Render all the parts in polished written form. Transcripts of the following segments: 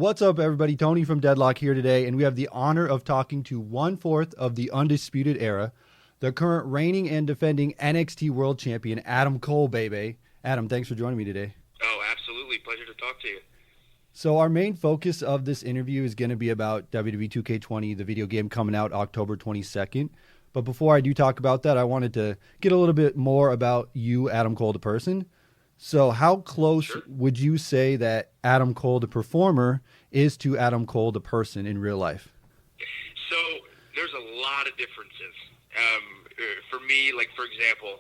What's up, everybody? Tony from Deadlock here today, and we have the honor of talking to one-fourth of the Undisputed Era, the current reigning and defending NXT World Champion, Adam Cole, baby. Adam, thanks for joining me today. Oh, absolutely. Pleasure to talk to you. So our main focus of this interview is going to be about WWE 2K20, the video game coming out October 22nd. But before I do talk about that, I wanted to get a little bit more about you, Adam Cole, the person. So how close would you say that Adam Cole, the performer, is to Adam Cole, the person in real life? So there's a lot of differences. For me, like, for example,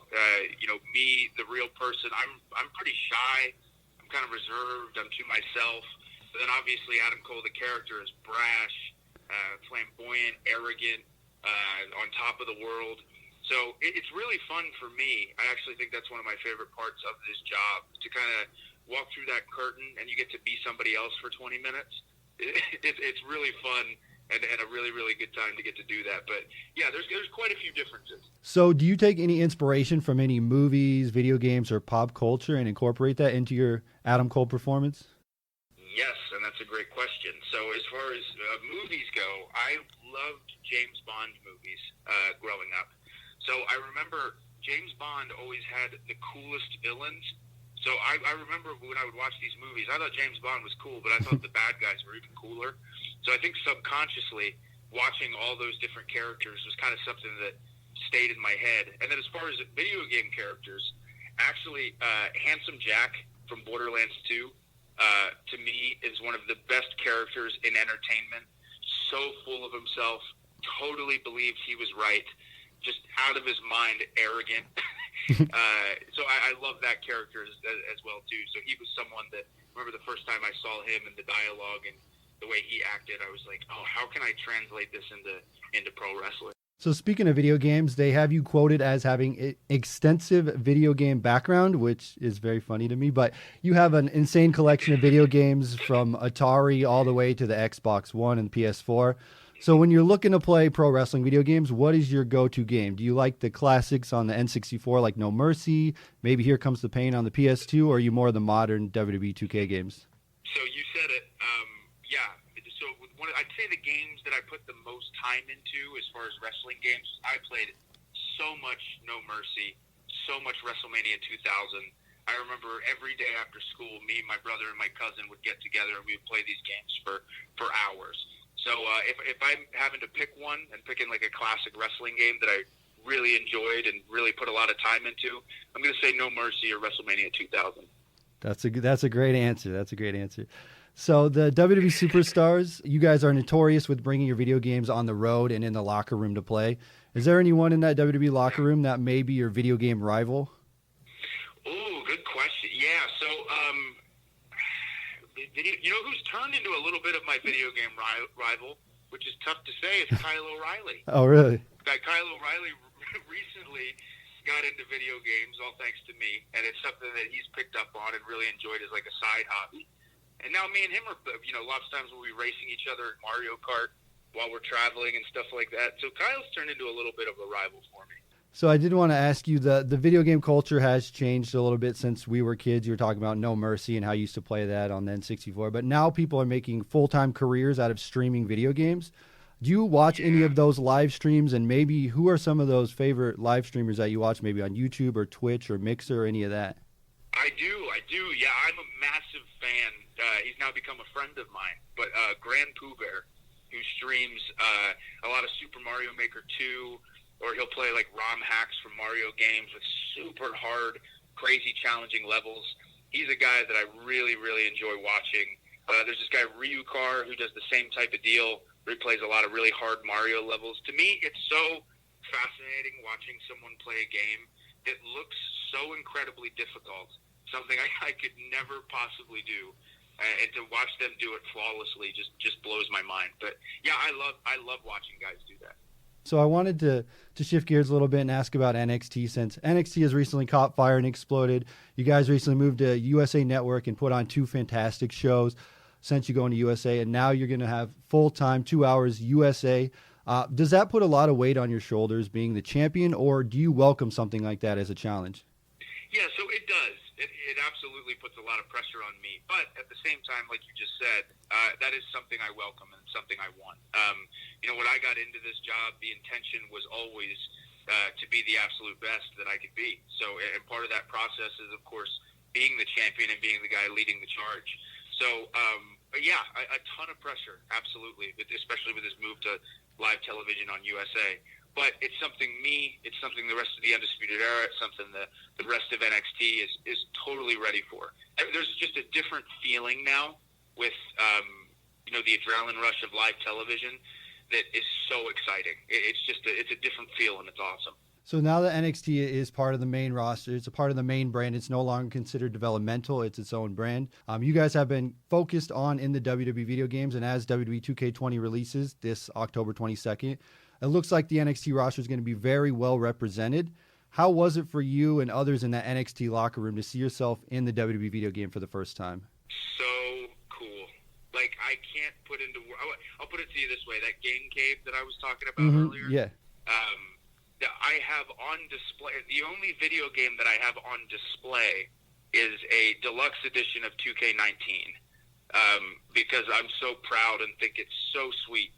me, the real person, I'm pretty shy. I'm kind of reserved. I'm to myself. But then obviously Adam Cole, the character, is brash, flamboyant, arrogant, on top of the world. So it's really fun for me. I actually think that's one of my favorite parts of this job, to kind of walk through that curtain and you get to be somebody else for 20 minutes. It's really fun and a really, really good time to get to do that. But yeah, there's quite a few differences. So do you take any inspiration from any movies, video games, or pop culture and incorporate that into your Adam Cole performance? Yes, and that's a great question. So as far as movies go, I loved James Bond movies growing up. So I remember James Bond always had the coolest villains. So I remember when I would watch these movies, I thought James Bond was cool, but I thought the bad guys were even cooler. So I think subconsciously, watching all those different characters was kind of something that stayed in my head. And then as far as video game characters, actually, Handsome Jack from Borderlands 2, to me, is one of the best characters in entertainment. So full of himself, totally believed he was right, just out of his mind, arrogant. So I love that character as well, too. So he was someone that, remember the first time I saw him in the dialogue and the way he acted, I was like, oh, how can I translate this into pro wrestling? So speaking of video games, they have you quoted as having an extensive video game background, which is very funny to me, but you have an insane collection of video games from Atari all the way to the Xbox One and PS4. So when you're looking to play pro wrestling video games, what is your go-to game? Do you like the classics on the N64 like No Mercy, maybe Here Comes the Pain on the PS2, or are you more of the modern WWE 2K games? So you said it. Yeah. So I'd say the games that I put the most time into as far as wrestling games, I played so much No Mercy, so much WrestleMania 2000. I remember every day after school, me, my brother, and my cousin would get together and we would play these games for hours. So if I'm having to pick one and picking like a classic wrestling game that I really enjoyed and really put a lot of time into, I'm going to say No Mercy or WrestleMania 2000. That's a great answer. That's a great answer. So the WWE Superstars, you guys are notorious with bringing your video games on the road and in the locker room to play. Is there anyone in that WWE locker room that may be your video game rival? Oh, good question. Yeah, so you know who's turned into a little bit of my video game rival, which is tough to say, is Kyle O'Reilly. Oh, really? In fact, Kyle O'Reilly recently got into video games, all thanks to me, and it's something that he's picked up on and really enjoyed as like a side hobby. And now me and him are, lots of times we'll be racing each other at Mario Kart while we're traveling and stuff like that. So Kyle's turned into a little bit of a rival for me. So I did want to ask you, the video game culture has changed a little bit since we were kids. You were talking about No Mercy and how you used to play that on the N64. But now people are making full-time careers out of streaming video games. Do you watch any of those live streams? And maybe who are some of those favorite live streamers that you watch, maybe on YouTube or Twitch or Mixer or any of that? I do. Yeah, I'm a massive fan. He's now become a friend of mine. But Grand Pooh Bear, who streams a lot of Super Mario Maker 2, or he'll play like ROM hacks from Mario games with super hard, crazy, challenging levels. He's a guy that I really, really enjoy watching. There's this guy, Ryukar, who does the same type of deal, where he plays a lot of really hard Mario levels. To me, it's so fascinating watching someone play a game that looks so incredibly difficult, something I could never possibly do. And to watch them do it flawlessly just blows my mind. But yeah, I love watching guys do that. So I wanted to shift gears a little bit and ask about NXT, since NXT has recently caught fire and exploded. You guys recently moved to USA Network and put on 2 fantastic shows since you go into USA, and now you're going to have full-time 2 hours USA. Does that put a lot of weight on your shoulders being the champion, or do you welcome something like that as a challenge? Yeah, so it does. It absolutely puts a lot of pressure on me. But at the same time, like you just said, that is something I welcome and something I want. When I got into this job, the intention was always to be the absolute best that I could be. So, and part of that process is, of course, being the champion and being the guy leading the charge. So, a ton of pressure, absolutely, especially with this move to live television on USA. But it's something it's something the rest of the Undisputed Era, it's something the rest of NXT is totally ready for. There's just a different feeling now with, the adrenaline rush of live television that is so exciting. It's a different feel, and it's awesome. So now that NXT is part of the main roster, it's a part of the main brand, it's no longer considered developmental, it's its own brand. You guys have been focused on in the WWE video games, and as WWE 2K20 releases this October 22nd, it looks like the NXT roster is going to be very well represented. How was it for you and others in that NXT locker room to see yourself in the WWE video game for the first time? So cool. Like, I can't put into words. I'll put it to you this way. That game cave that I was talking about earlier. Yeah. That I have on display. The only video game that I have on display is a deluxe edition of 2K19, because I'm so proud and think it's so sweet.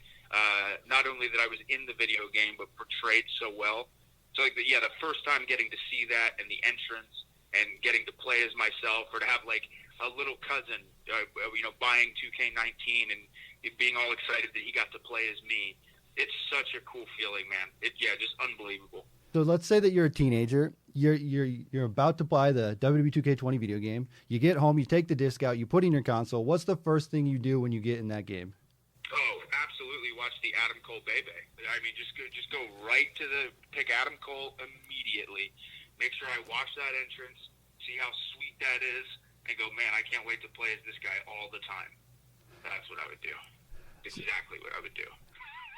Not only that I was in the video game, but portrayed so well. So, the first time getting to see that and the entrance and getting to play as myself, or to have like a little cousin, buying 2K19 and being all excited that he got to play as me. It's such a cool feeling, man. Just unbelievable. So let's say that you're a teenager. You're about to buy the WWE 2K20 video game. You get home, you take the disc out, you put in your console. What's the first thing you do when you get in that game? Oh, absolutely! Watch the Adam Cole Bebe. I mean, just go right to pick Adam Cole immediately. Make sure I watch that entrance, see how sweet that is, and go, man, I can't wait to play as this guy all the time. That's what I would do. Exactly what I would do.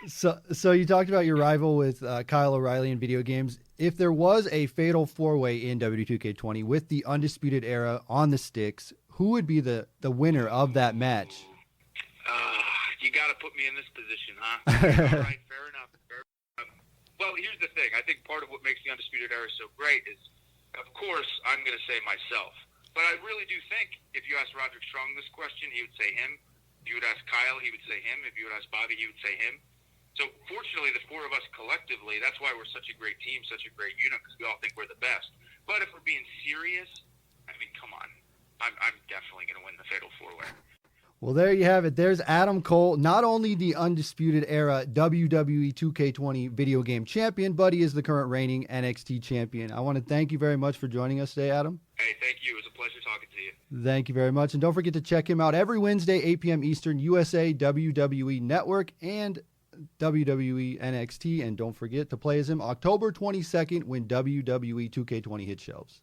So you talked about your rival with Kyle O'Reilly in video games. If there was a fatal four-way in WWE 2K20 with the Undisputed Era on the sticks, who would be the winner of that match? You got to put me in this position, huh? All right, fair enough. Well, here's the thing. I think part of what makes the Undisputed Era so great is, of course, I'm going to say myself. But I really do think if you ask Roderick Strong this question, he would say him. If you would ask Kyle, he would say him. If you would ask Bobby, he would say him. So fortunately, the four of us collectively, that's why we're such a great team, such a great unit, because we all think we're the best. But if we're being serious, I mean, come on. I'm definitely going to win the Fatal 4-Way. Well, there you have it. There's Adam Cole, not only the Undisputed Era WWE 2K20 video game champion, but he is the current reigning NXT champion. I want to thank you very much for joining us today, Adam. Hey, thank you. It was a pleasure talking to you. Thank you very much. And don't forget to check him out every Wednesday, 8 p.m. Eastern, USA WWE Network and WWE NXT. And don't forget to play as him October 22nd when WWE 2K20 hits shelves.